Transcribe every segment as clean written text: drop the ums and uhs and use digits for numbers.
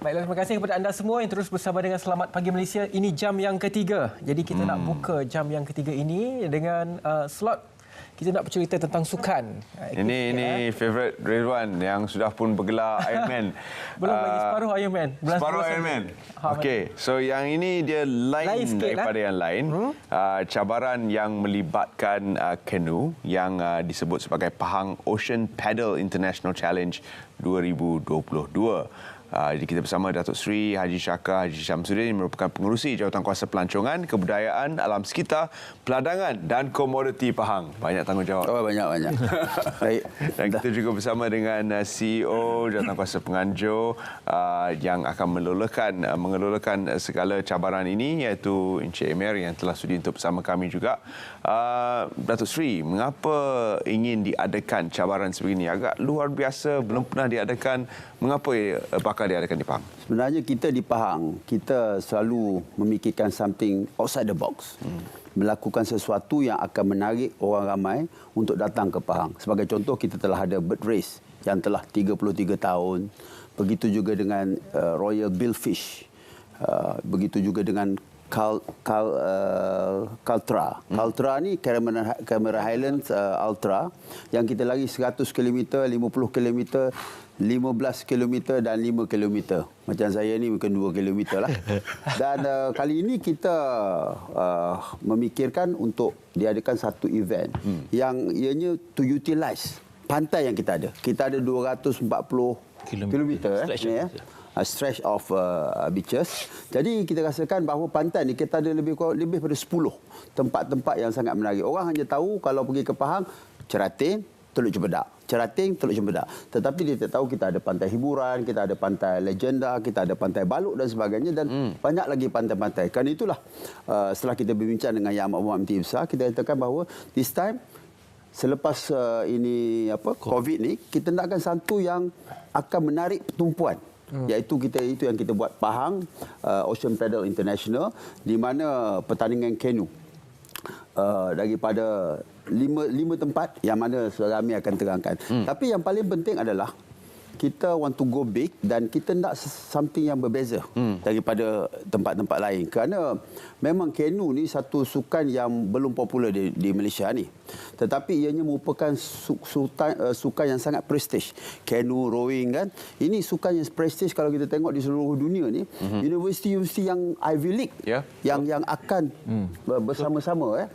Baiklah, terima kasih kepada anda semua yang terus bersama dengan Selamat Pagi Malaysia. Ini jam yang ketiga. Jadi kita nak buka jam yang ketiga ini dengan slot kita nak bercerita tentang sukan. Ini favourite Ridwan yang sudah pun bergelar Ironman. Belum lagi separuh Ironman. Separuh Ironman. Okey, so yang ini dia lain daripada yang lain. Cabaran yang melibatkan canoe yang disebut sebagai Pahang Ocean Paddle International Challenge 2022. Jadi kita bersama Datuk Seri Haji Shaka Haji Syamsuddin yang merupakan pengerusi Jawatankuasa Pelancongan, Kebudayaan, Alam Sekitar, Peladangan dan Komoditi Pahang. Banyak tanggungjawab. Oh, banyak. Baik. Dan kita juga bersama dengan CEO Jawatankuasa Penganjur yang akan mengelolakan segala cabaran ini, iaitu Encik Emir yang telah sudi untuk bersama kami juga. Datuk Seri, mengapa ingin diadakan cabaran sebegini? Agak luar biasa, belum pernah diadakan. Mengapa bakal diadakan di Pahang? Sebenarnya kita di Pahang, kita selalu memikirkan something outside the box. Melakukan sesuatu yang akan menarik orang ramai untuk datang ke Pahang. Sebagai contoh, kita telah ada bird race yang telah 33 tahun. Begitu juga dengan Royal Billfish. Begitu juga dengan Kaltra. Kaltra ni Cameron Highlands Ultra yang kita lari 100 km, 50 km, 15 km dan 5 km. Macam saya ni mungkin 2 km lah. Dan kali ini kita memikirkan untuk diadakan satu event yang ianya to utilize pantai yang kita ada. Kita ada 240 km stretch of beaches. Jadi kita rasakan bahawa pantai ni kita ada lebih daripada 10 tempat-tempat yang sangat menarik. Orang hanya tahu kalau pergi ke Pahang, Cerating, Teluk Cempedak. Cerating, Teluk Cempedak. Tetapi dia tak tahu kita ada pantai hiburan, kita ada pantai legenda, kita ada pantai Baluk dan sebagainya, dan banyak lagi pantai-pantai. Kerana itulah setelah kita berbincang dengan Yang Amat Berhormat Menteri Besar, kita katakan bahawa this time selepas COVID ni, kita nakkan satu yang akan menarik pertumpuan. Iaitu itu yang kita buat Pahang Ocean Paddle International, di mana pertandingan canoe daripada lima tempat yang mana Suami akan terangkan. Tapi yang paling penting adalah kita want to go big dan kita nak something yang berbeza daripada tempat-tempat lain. Kerana memang canoe ni satu sukan yang belum popular di Malaysia ni. Tetapi ianya merupakan sukan yang sangat prestige. Canoe, rowing kan. Ini sukan yang prestige kalau kita tengok di seluruh dunia ni. Universiti-universiti yang Ivy League yang akan bersama-sama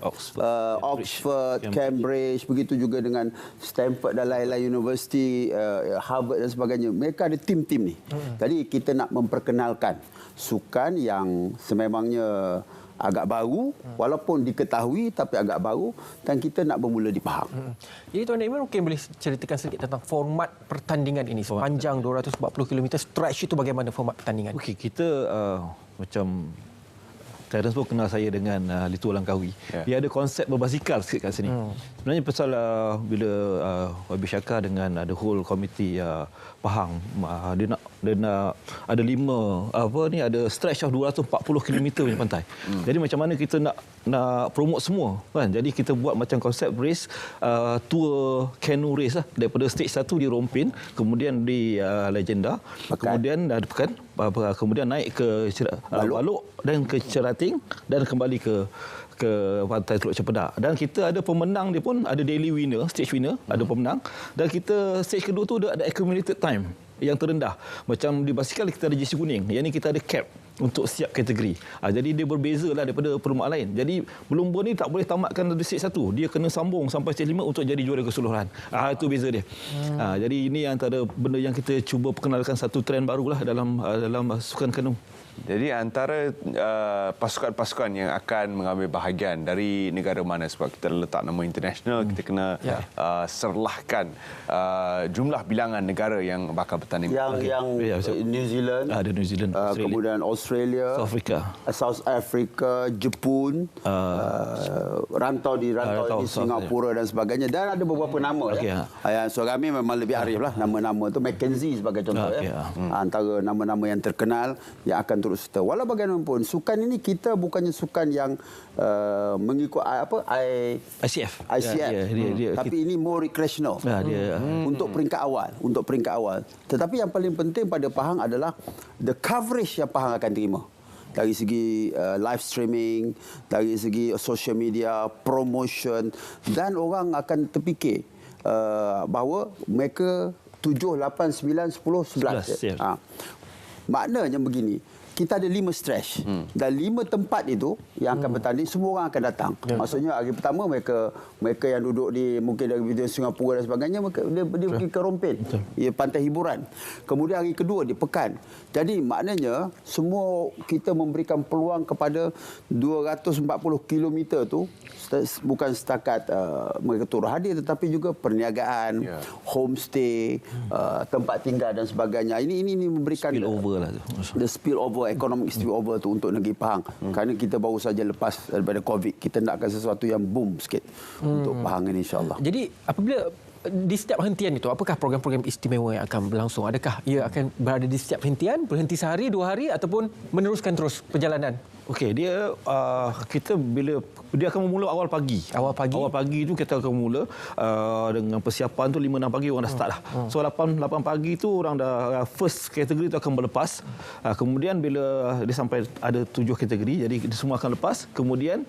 Oxford, Cambridge, begitu juga dengan Stanford dan lain-lain universiti, Harvard dan sebagainya. Mereka ada tim-tim ni. Jadi kita nak memperkenalkan sukan yang sememangnya agak baru, walaupun diketahui tapi agak baru, dan kita nak bermula di Pahang. Jadi Tuan Emir mungkin boleh ceritakan sedikit tentang format pertandingan ini. Sepanjang 240 km stretch itu bagaimana format pertandingan? Okey, kita macam Terence pun kenal saya dengan Litu Langkawi. Dia ada konsep berbasikal sikit kat sini. Sebenarnya pasal bila YB Shaka dengan the whole committee Pahang, dia nak ada ada stretch of 240 km punya pantai. Jadi macam mana kita nak promote semua kan. Jadi kita buat macam konsep race, tour canoe race lah. Daripada stage 1 di Rompin, kemudian di Legenda, kemudian ada Pekan, kemudian naik ke Baluk dan ke Cerating dan kembali ke pantai Teluk Cempedak. Dan kita ada pemenang dia pun, ada daily winner, stage winner, ada pemenang. Dan kita stage kedua tu ada accumulated time yang terendah. Macam di basikal kita ada jersey kuning. Yang ni kita ada cap untuk setiap kategori. Jadi dia berbeza lah daripada perlombaan lain. Jadi pelumba ni tak boleh tamatkan dari stage 1. Dia kena sambung sampai stage 5 untuk jadi juara keseluruhan. Itu beza dia. Jadi ini antara benda yang kita cuba perkenalkan, satu trend barulah dalam sukan canoe. Jadi antara pasukan-pasukan yang akan mengambil bahagian dari negara mana, sebab kita letak nama international, kita kena serlahkan jumlah bilangan negara yang bakal bertanding. Yang New Zealand, ada New Zealand, kemudian Australia, South Africa, Jepun, rantau di Singapura dan sebagainya, dan ada beberapa nama. Suami memang lebih arif lah nama-nama tu. Mackenzie sebagai contoh antara nama-nama yang terkenal yang akan terus serta. Walau bagaimanapun, sukan ini kita bukannya sukan yang mengikut ICF. Tapi ini more recreational. Untuk peringkat awal. Tetapi yang paling penting pada Pahang adalah the coverage yang Pahang akan terima. Dari segi live streaming, dari segi social media, promotion, dan orang akan terfikir bahawa mereka 7, 8, 9, 10, 11. Maknanya begini, kita ada 5 stretch dan 5 tempat itu yang akan bertanding, semua orang akan datang. Maksudnya hari pertama mereka yang duduk di mungkin dari Singapura dan sebagainya, dia pergi ke Rompin, pantai hiburan. Kemudian hari kedua di Pekan. Jadi maknanya semua kita memberikan peluang kepada 240 km tu bukan setakat mereka turut hadir, tetapi juga perniagaan, homestay, tempat tinggal dan sebagainya. Ini memberikan spill over lah. The spill over, economic spill over tu untuk negeri Pahang. Kerana kita baru saja lepas daripada COVID, kita nakkan sesuatu yang boom sikit untuk Pahang ini, insya-Allah. Jadi apabila di setiap hentian itu, apakah program-program istimewa yang akan berlangsung? Adakah ia akan berada di setiap hentian, berhenti sehari, 2 hari ataupun meneruskan terus perjalanan? Okey, dia kita bila dia akan memula awal pagi. Awal pagi tu kita akan mula dengan persiapan tu 5-6 pagi orang dah start lah. So 8 pagi tu orang dah first kategori tu akan berlepas. Kemudian bila dia sampai ada 7 kategori, jadi semua akan lepas. Kemudian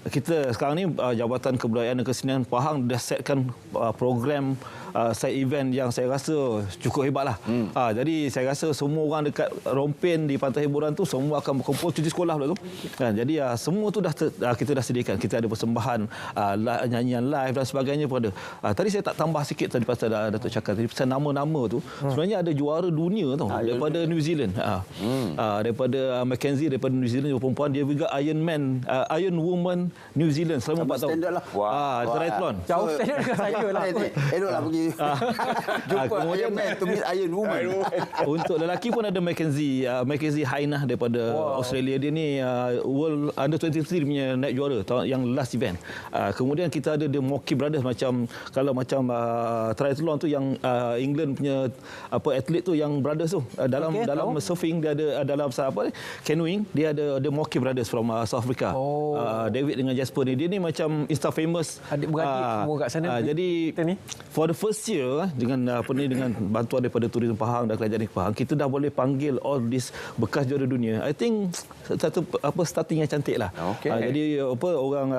kita sekarang ni Jabatan Kebudayaan dan Kesenian Pahang dah setkan program side event yang saya rasa cukup hebatlah. Jadi saya rasa semua orang dekat Rompin di pantai hiburan tu semua akan berkumpul cuti sekolah pula tu. Jadi semua tu dah kita dah sediakan. Kita ada persembahan nyanyian live dan sebagainya pun ada. Tadi saya tak tambah sikit tadi pasal Datuk cakap tadi pasal nama-nama tu. Sebenarnya ada juara dunia tau daripada New Zealand. Daripada Mackenzie daripada New Zealand perempuan, dia juga Iron Woman New Zealand selama 4 tahun. Lah. Triathlon. Jauh standard dengan saya lah. Eloklah pergi jumpa Iron Man to meet Iron Woman. Untuk lelaki pun ada Mackenzie Hainah daripada Australia. Dia ni World Under 23 punya naik juara yang last event. Kemudian kita ada The Mocky Brothers, macam kalau macam triathlon tu yang England punya atlet tu yang brothers tu dalam surfing dia ada dalam canoeing dia ada The Mocky Brothers from South Africa. David dengan Jasper ni, dia ni macam Insta famous adik-beradik semua kat sana. Jadi for the first year dengan dengan bantuan daripada Tourism Pahang dan Kerajaan Negeri Pahang, kita dah boleh panggil all this bekas juara dunia. I think satu starting yang cantik lah. Jadi orang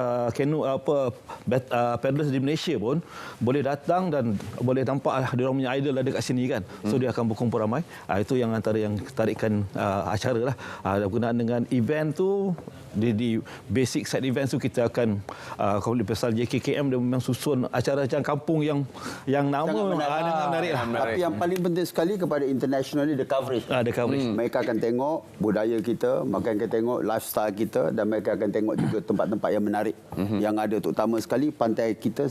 paddlers di Malaysia pun boleh datang dan boleh nampak dia orang punya idol ada kat sini kan. So dia akan berkumpul ramai. Itu yang antara yang tarikan acara lah. Berkenaan dengan event tu, di basic side event tu kita akan kalau pasal JKKM dia memang susun acara-acara kampung yang nama menarik lah. Tapi yang paling penting sekali kepada international ni the coverage. Mereka akan tengok budaya kita, mereka akan tengok lifestyle kita, dan mereka akan tengok juga tempat-tempat yang menarik yang ada, terutama sekali pantai kita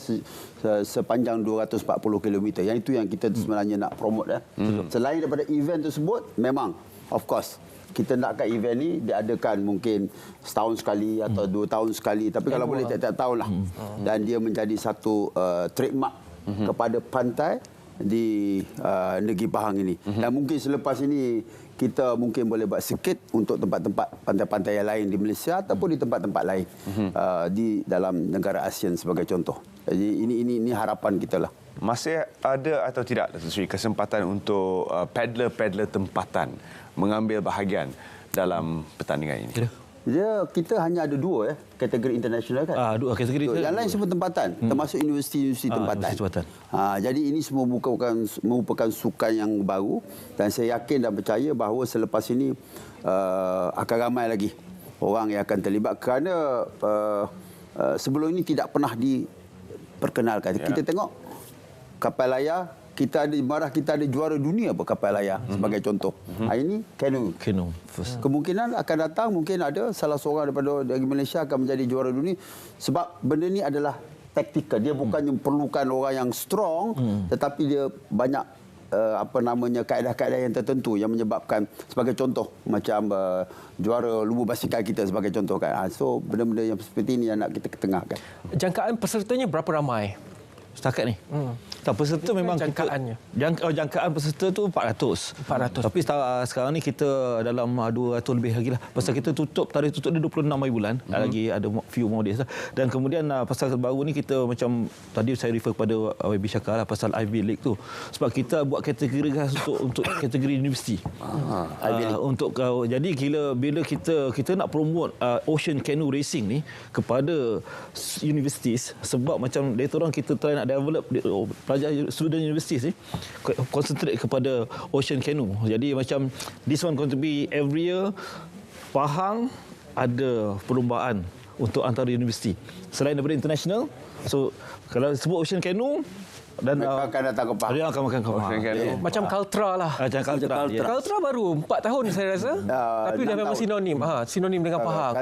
sepanjang 240 km. Yang itu yang kita sebenarnya nak promote. Selain daripada event tersebut, memang of course kita nakkan event ni diadakan mungkin setahun sekali atau 2 tahun sekali, tapi kalau boleh tiap-tiap tahun lah. Dan dia menjadi satu trademark kepada pantai di negeri Pahang ini. Dan mungkin selepas ini kita mungkin boleh buat sikit untuk tempat-tempat pantai-pantai yang lain di Malaysia ataupun di tempat-tempat lain di dalam negara ASEAN sebagai contoh. Jadi ini harapan kita lah. Masih ada atau tidak, Datuk Seri, kesempatan untuk paddler-paddler tempatan mengambil bahagian dalam pertandingan ini? Kita hanya ada 2 kategori international kan. 2 kategori. Yang lain semua tempatan, termasuk universiti-universiti tempatan. Jadi ini semua merupakan sukan yang baru, dan saya yakin dan percaya bahawa selepas ini akan ramai lagi orang yang akan terlibat, kerana sebelum ini tidak pernah diperkenalkan. Kita tengok kapal layar, kita ada juara dunia berkapal layar sebagai contoh. Ini canoe. Kemungkinan akan datang mungkin ada salah seorang dari Malaysia akan menjadi juara dunia, sebab benda ni adalah taktikal. Dia bukannya perlukan orang yang strong, tetapi dia banyak kaedah-kaedah yang tertentu yang menyebabkan, sebagai contoh macam juara lumba basikal kita sebagai contoh kan. So benda-benda yang seperti ini yang nak kita ketengahkan. Jangkaan pesertanya berapa ramai setakat ni? Tak, peserta memang jangkaannya? Jangkaan peserta tu 400. Tapi sekarang ni kita dalam 200 lebih lagi lah. Pasal kita tarikh tutup dia 26 hari bulan. Lagi ada few more days lah. Dan kemudian pasal baru ni kita macam tadi saya refer kepada YB Syakar lah pasal Ivy League tu. Sebab kita buat kategori khas untuk kategori universiti. Jadi bila kita nak promote Ocean Canoe Racing ni kepada universities, sebab macam later on kita try nak develop pelajar student universities ni concentrate kepada Ocean Canoe. Jadi macam this one going to be every year Pahang ada perlumbaan untuk antara universiti selain daripada international. So kalau sebut Ocean Canoe dan mereka akan datang ke Pahang. Dia akan makan ke Pahang. Macam Kaltra lah. Macam Kaltra. Kaltra baru 4 tahun saya rasa. Tapi dah memang sinonim dengan Pahang.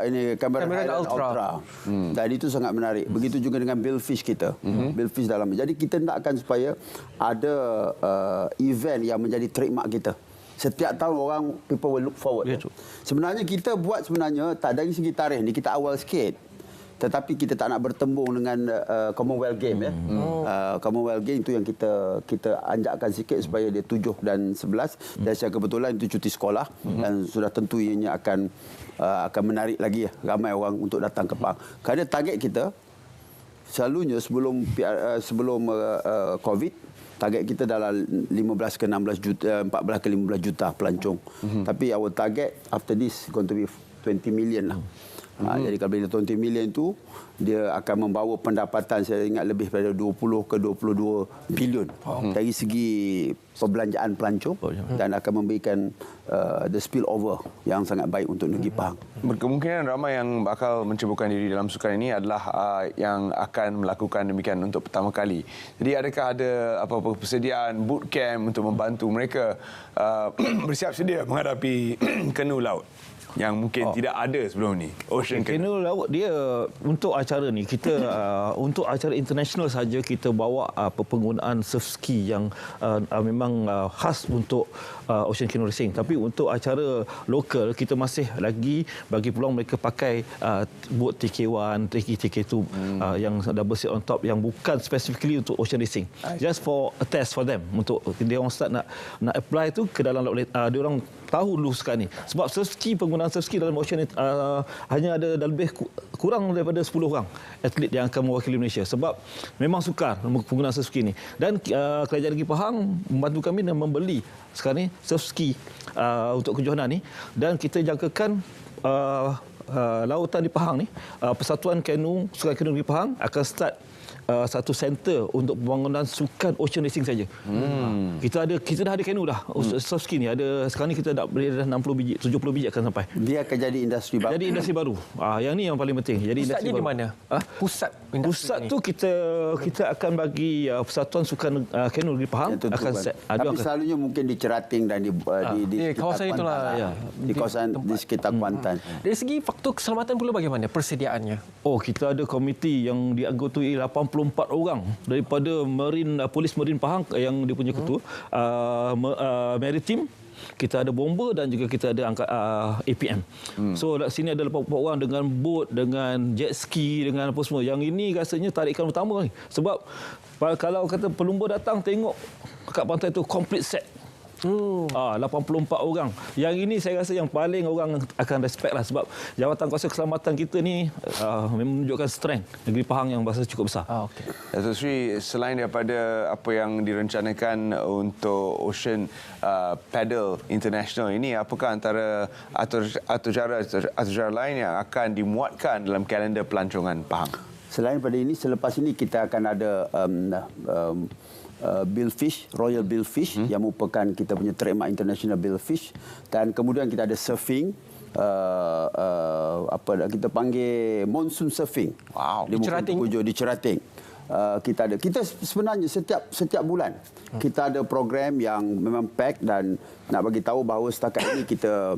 Ini Cameron Ultra. Dan itu sangat menarik. Begitu juga dengan Billfish kita. Billfish dalam. Jadi kita nakkan supaya ada event yang menjadi trademark kita. Setiap tahun orang people will look forward. Sebenarnya kita buat tak dari segi tarikh ni kita awal sikit. Tetapi kita tak nak bertembung dengan Commonwealth Game ya. Commonwealth Game itu yang kita anjakkan sikit supaya dia 7 dan 11 dan secara kebetulan itu cuti sekolah dan sudah tentu ianya akan menarik lagi ramai orang untuk datang ke Pahang. Kerana target kita selalunya sebelum Covid target kita dalam 15 ke 16 juta, 14 ke 15 juta pelancong. Tapi our target after this going to be 20 million lah. Jadi kalau bila 20 million tu dia akan membawa pendapatan saya ingat lebih daripada 20 ke 22 bilion dari segi perbelanjaan pelancong dan akan memberikan the spillover yang sangat baik untuk negeri Pahang. Berkemungkinan ramai yang bakal menceburkan diri dalam sukan ini adalah yang akan melakukan demikian untuk pertama kali. Jadi adakah ada apa-apa persediaan bootcamp untuk membantu mereka bersiap sedia menghadapi canoe laut yang mungkin tidak ada sebelum ni? Ocean Canoe laut dia untuk acara ni kita untuk acara international saja kita bawa penggunaan surf ski yang memang khas untuk Ocean Canoe Racing. Tapi untuk acara lokal kita masih lagi bagi peluang mereka pakai boat TK1, TK2 yang double seat on top yang bukan specifically untuk Ocean Racing. Just for a test for them untuk dia orang start nak apply tu ke dalam laut. Dia orang tahu dulu sekarang ni. Sebab surf ski, penggunaan surf ski dalam Ocean hanya ada lebih kurang daripada 10 orang atlet yang akan mewakili Malaysia. Sebab memang sukar penggunaan surf ski ni. Dan Kerajaan Negeri Pahang membantu kami dan membeli sekarang ni surf ski untuk kejohanan ni. Dan kita jangkakan lautan di Pahang ni, Persatuan Sukan Canoe Negeri Pahang akan start satu center untuk pembangunan sukan ocean racing saja. Kita dah ada canoe dah. Surf ski ni ada sekarang ni kita dah 60 biji, 70 biji akan sampai. Dia akan jadi industri baru. Jadi industri baru. Yang ni yang paling penting. Jadi pusat industri di baru. mana? Pusat tu kita akan bagi Persatuan Sukan Canoe Negeri Pahang akan set. Tapi selalunya mungkin di Cerating dan di kawasan itulah. Di kawasan di sekitar Kuantan. Dari segi faktor keselamatan pula bagaimana persediaannya? Kita ada komiti yang dianggotoi 84 orang daripada Polis Marine Pahang yang dia punya ketua, Maritim. Kita ada bomber dan juga kita ada APM. So kat sini ada 84 orang dengan boat, dengan jet ski, dengan apa semua. Yang ini rasanya tarikan utama ni. Sebab kalau kata pelumba datang tengok kat pantai tu complete set. 84 orang. Yang ini saya rasa yang paling orang akan respect lah sebab Jabatan Kuasa Keselamatan kita ni menunjukkan strength negeri Pahang yang berasa cukup besar. Datuk Sri, selain daripada apa yang direncanakan untuk Ocean Paddle International ini, apakah antara atur-atur lain yang akan dimuatkan dalam kalender pelancongan Pahang? Selain pada ini, selepas ini kita akan ada Billfish, Royal Billfish yang merupakan kita punya trademark international Billfish, dan kemudian kita ada surfing, kita panggil monsoon surfing. Di Cerating. Di Cerating. Kita sebenarnya setiap bulan kita ada program yang memang pack, dan nak bagi tahu bahawa setakat ini kita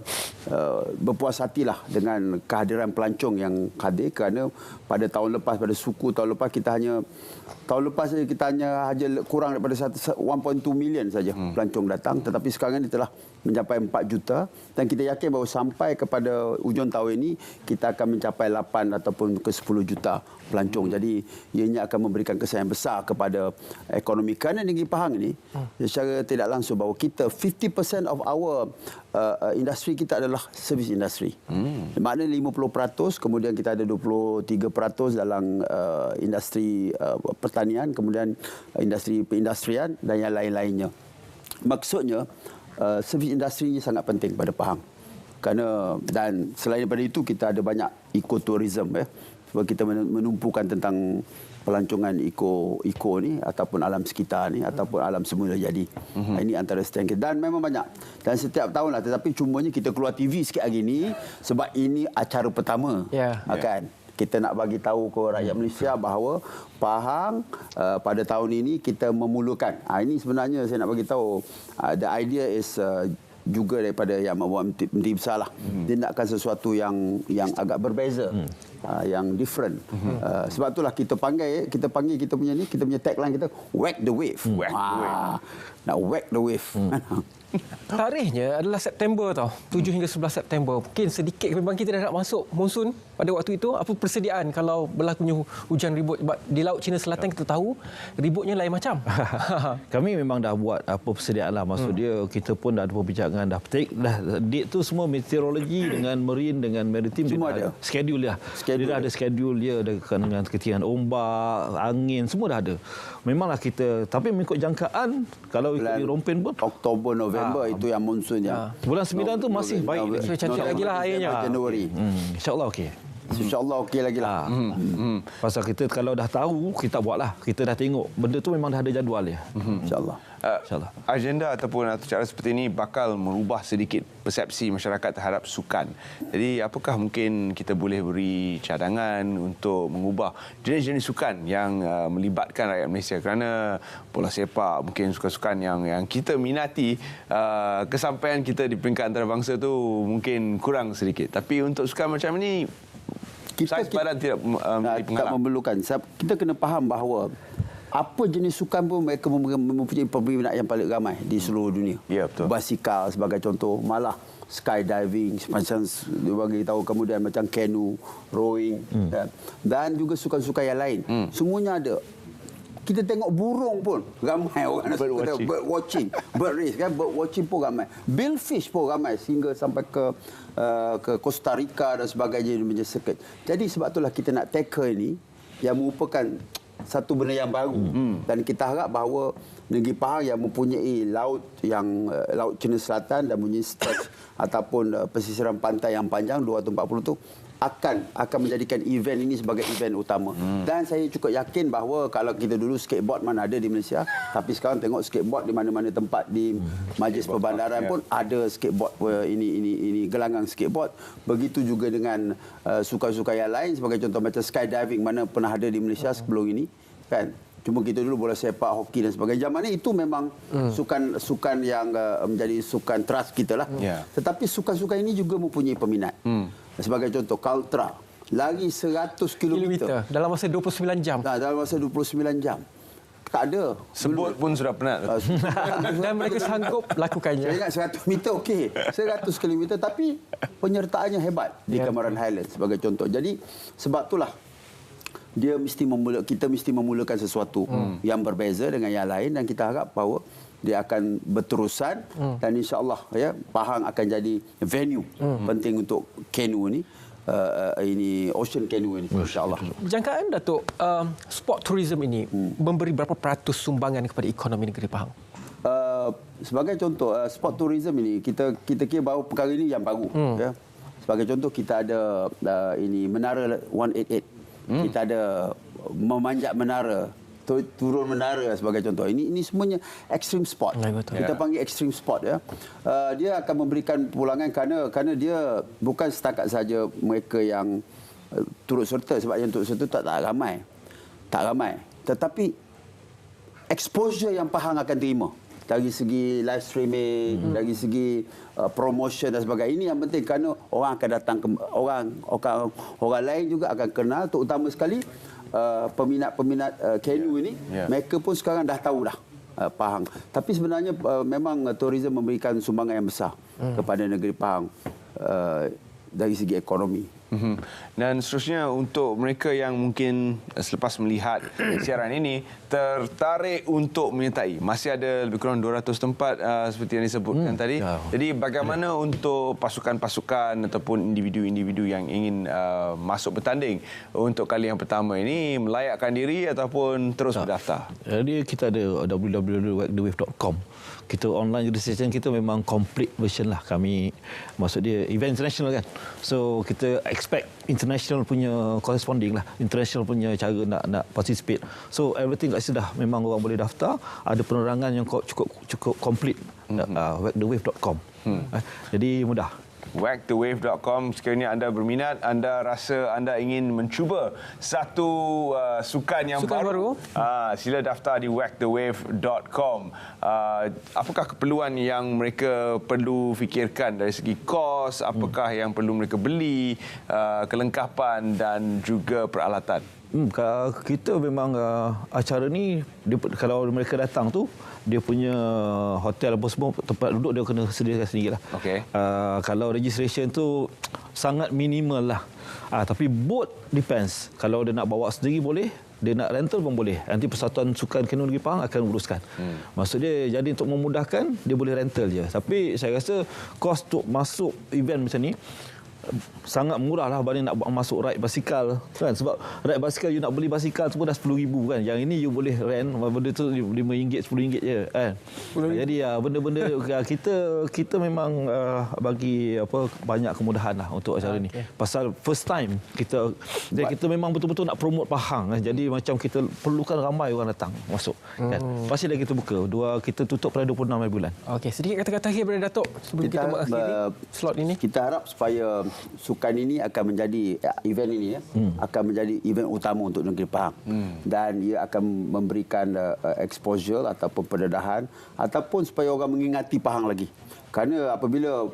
berpuas hatilah dengan kehadiran pelancong yang hadir, kerana pada tahun lepas, pada suku tahun lepas kita hanya kurang daripada 1.2 million saja pelancong datang, tetapi sekarang ini telah mencapai 4 juta, dan kita yakin bahawa sampai kepada hujung tahun ini kita akan mencapai 8 ataupun ke 10 juta pelancong. Jadi ianya akan memberi memberikan kesan yang besar kepada ekonomi. Kerana Negeri Pahang ini secara tidak langsung bahawa kita 50% of our industri kita adalah service industri. Maknanya 50%, kemudian kita ada 23% dalam industri pertanian, kemudian industri perindustrian dan yang lain-lainnya. Maksudnya servis industri ini sangat penting pada Pahang. Dan selain daripada itu kita ada banyak ekoturism sebab kita menumpukan tentang pelancongan eko ni ataupun alam sekitar ni ataupun alam semula jadi. Ini antara strength kita dan memang banyak. Dan setiap tahun lah, tetapi cumanya kita keluar TV sikit hari ni sebab ini acara pertama. Kan? Kita nak bagi tahu ke rakyat Malaysia bahawa Pahang pada tahun ini kita memulakan. Ini sebenarnya saya nak bagi tahu the idea is juga daripada yang membuat Menteri Besar lah. Dia nakkan sesuatu yang agak berbeza, yang different. Sebab itulah kita panggil kita punya tagline kita whack the wave. Nak whack the wave. Tarikhnya adalah September tau. 7 hingga 11 September. Mungkin sedikit memang kita dah nak masuk monsun pada waktu itu. Apa persediaan kalau berlakunya hujan ribut? Sebab di Laut Cina Selatan kita tahu ributnya lain macam. Kami memang dah buat apa persediaan lah. Maksud dia kita pun dah ada perbincangan, dah date tu semua meteorologi dengan marine dengan maritime semua ada schedule dia. Dia dah ada schedule dia dengan ketinggian ombak, angin semua dah ada. Memanglah kita tapi mengikut jangkaan kalau ikut Rompen pun Oktober November itu yang monsunnya. Bulan 9 tu masih baik. Cantik lagi lah airnya. Januari. InsyaAllah okey. InsyaAllah okey lagi lah. Pasal kita kalau dah tahu, kita buatlah. Kita dah tengok. Benda tu memang dah ada jadual dia. InsyaAllah. InsyaAllah. Agenda ataupun cara seperti ini bakal merubah sedikit persepsi masyarakat terhadap sukan. Jadi apakah mungkin kita boleh beri cadangan untuk mengubah jenis-jenis sukan yang melibatkan rakyat Malaysia? Kerana bola sepak, mungkin sukan-sukan yang kita minati, kesampaian kita di peringkat antarabangsa tu mungkin kurang sedikit. Tapi untuk sukan macam ini, saiz badan tidak memerlukan. Kita kena faham bahawa apa jenis sukan pun mereka mempunyai peminat yang paling ramai di seluruh dunia. Ya, betul. Basikal sebagai contoh, malah skydiving macam dia bagi tahu, kemudian macam canoe, rowing dan juga sukan-sukan yang lain. Semuanya ada. Kita tengok burung pun ramai orang bird watching, bird race kan, bird watching pun ramai. Billfish pun ramai sehingga sampai ke Costa Rica dan sebagainya punya circuit. Jadi sebab itulah kita nak tackle ini yang merupakan satu benda yang baru dan kita harap bahawa Negeri Pahang yang mempunyai laut Cina Selatan dan mempunyai stretch ataupun pesisiran pantai yang panjang 240 tu akan menjadikan event ini sebagai event utama. Dan saya cukup yakin bahawa kalau kita dulu skateboard mana ada di Malaysia, tapi sekarang tengok skateboard di mana-mana tempat di majlis perbandaran pun ada skateboard, ini gelanggang skateboard. Begitu juga dengan sukan-sukan yang lain sebagai contoh macam skydiving mana pernah ada di Malaysia sebelum ini kan. Cuma kita dulu bola sepak, hoki dan sebagainya. Zaman ni itu memang sukan yang menjadi sukan trust kita lah. Tetapi sukan-sukan ini juga mempunyai peminat. Sebagai contoh, Kaltra. Lari 100 km. Dalam masa 29 jam. Dalam masa 29 jam. Tak ada. Sebut pun sudah penat. Dan mereka sanggup lakukannya. Saya ingat 100 meter okey. 100 km tapi penyertaannya hebat di Cameron Highlands sebagai contoh. Jadi sebab itulah kita mesti memulakan sesuatu yang berbeza dengan yang lain dan kita harap bahawa dia akan berterusan dan insya-Allah Pahang akan jadi venue penting untuk canoe ni. Ini ocean canoe ini insya-Allah. Jangkaan Datuk, sport tourism ini memberi berapa peratus sumbangan kepada ekonomi negeri Pahang? Sebagai contoh sport tourism ini kita kira bahawa perkara ini yang baru Sebagai contoh kita ada ini menara 188. Kita ada memanjat menara, turun menara sebagai contoh. Ini semuanya extreme sport. Kita panggil extreme sport dia akan memberikan pulangan kerana dia bukan setakat saja mereka yang turut serta, sebab yang turut serta tak ramai. Tetapi exposure yang Pahang akan terima dari segi live streaming, dari segi promotion dan sebagainya. Ini yang penting kerana orang akan datang orang lain juga akan kenal, terutama sekali peminat canoe ini. Mereka pun sekarang dah tahu dah Pahang. Tapi sebenarnya memang tourism memberikan sumbangan yang besar kepada negeri Pahang dari segi ekonomi. Dan seterusnya untuk mereka yang mungkin selepas melihat siaran ini tertarik untuk menyertai, masih ada lebih kurang 200 tempat seperti yang disebutkan tadi. Jadi bagaimana untuk pasukan-pasukan ataupun individu-individu yang ingin masuk bertanding untuk kali yang pertama ini melayakkan diri ataupun terus berdaftar? Jadi kita ada www.wagthewave.com. Kita online registration kita memang complete version lah. Kami maksud dia event international kan. So kita expect international punya corresponding lah, international punya cara nak participate. So everything kat situ dah memang orang boleh daftar. Ada penerangan yang cukup complete. Wagthewave.com. Jadi mudah. Wagthewave.com. Sekiranya anda berminat, anda rasa anda ingin mencuba satu sukan yang baru, sila daftar di wagthewave.com. Apakah keperluan yang mereka perlu fikirkan dari segi kos, apakah yang perlu mereka beli, kelengkapan dan juga peralatan? Kita memang acara ni kalau mereka datang tu dia punya hotel apa semua tempat duduk dia kena sediakan sendiri lah. Okay. Kalau registration tu sangat minimal lah. Tapi boat depends. Kalau dia nak bawa sendiri boleh, dia nak rental pun boleh. Nanti Persatuan Sukan Kanu Negeri Pahang akan uruskan. Maksud dia jadi untuk memudahkan dia boleh rental je. Tapi saya rasa kos untuk masuk event macam ni sangat murah lah berbanding nak masuk ride basikal kan, sebab ride basikal you nak beli basikal tu pun dah RM10,000 kan, yang ini you boleh rent benda tu RM5 RM10 je kan. Jadi benda-benda kita memang bagi banyak kemudahan lah untuk acara ni. Pasal first time kita memang betul-betul nak promote Pahang kan. Jadi macam kita perlukan ramai orang datang masuk kan. Pasti dah kita buka kita tutup pada 26 bulan. Okey, sedikit kata-kata akhir daripada Datuk sebelum kita mengakhiri slot ini. Kita harap supaya sukan ini akan menjadi event ini akan menjadi event utama untuk negeri Pahang, dan ia akan memberikan exposure ataupun pendedahan ataupun supaya orang mengingati Pahang lagi. Kerana apabila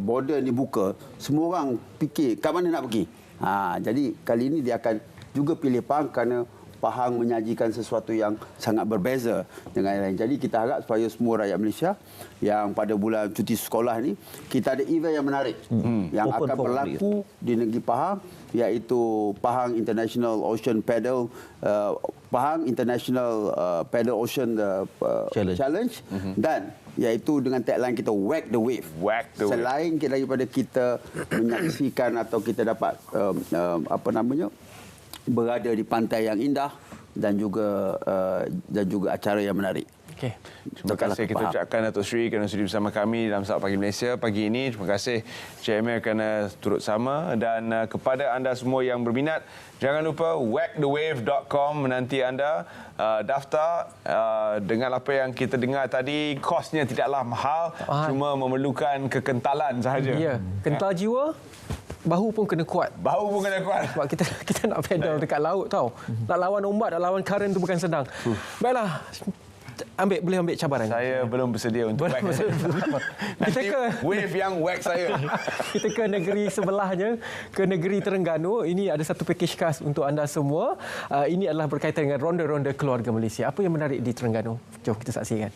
border ni buka, semua orang fikir kat mana nak pergi. Jadi kali ini dia akan juga pilih Pahang kerana Pahang menyajikan sesuatu yang sangat berbeza dengan yang lain. Jadi kita harap supaya semua rakyat Malaysia yang pada bulan cuti sekolah ni kita ada event yang menarik yang akan berlaku di negeri Pahang, iaitu Pahang International Ocean Paddle Pahang International Paddle Ocean Challenge dan iaitu dengan tagline kita Wag the Wave. Selain daripada kita menyaksikan atau kita dapat berada di pantai yang indah dan juga acara yang menarik. Okay. Terima kasih kita ucapkan Datuk Seri kerana sudi bersama kami dalam Saat Pagi Malaysia pagi ini. Terima kasih Cik Emil kerana turut sama, dan kepada anda semua yang berminat, jangan lupa wagthewave.com menanti anda daftar. Dengan apa yang kita dengar tadi, kosnya tidaklah mahal, cuma memerlukan kekentalan sahaja. Ya, kental jiwa. Bahu pun kena kuat. Sebab kita nak pedal dekat laut tau. Nak lawan ombak, nak lawan current tu bukan senang. Baiklah. Boleh ambil cabaran. Saya belum bersedia untuk wag. Kita ke wave yang wag saya. Kita ke negeri sebelahnya, ke negeri Terengganu. Ini ada satu package khas untuk anda semua. Ini adalah berkaitan dengan ronda-ronda keluarga Malaysia. Apa yang menarik di Terengganu? Jom kita saksikan.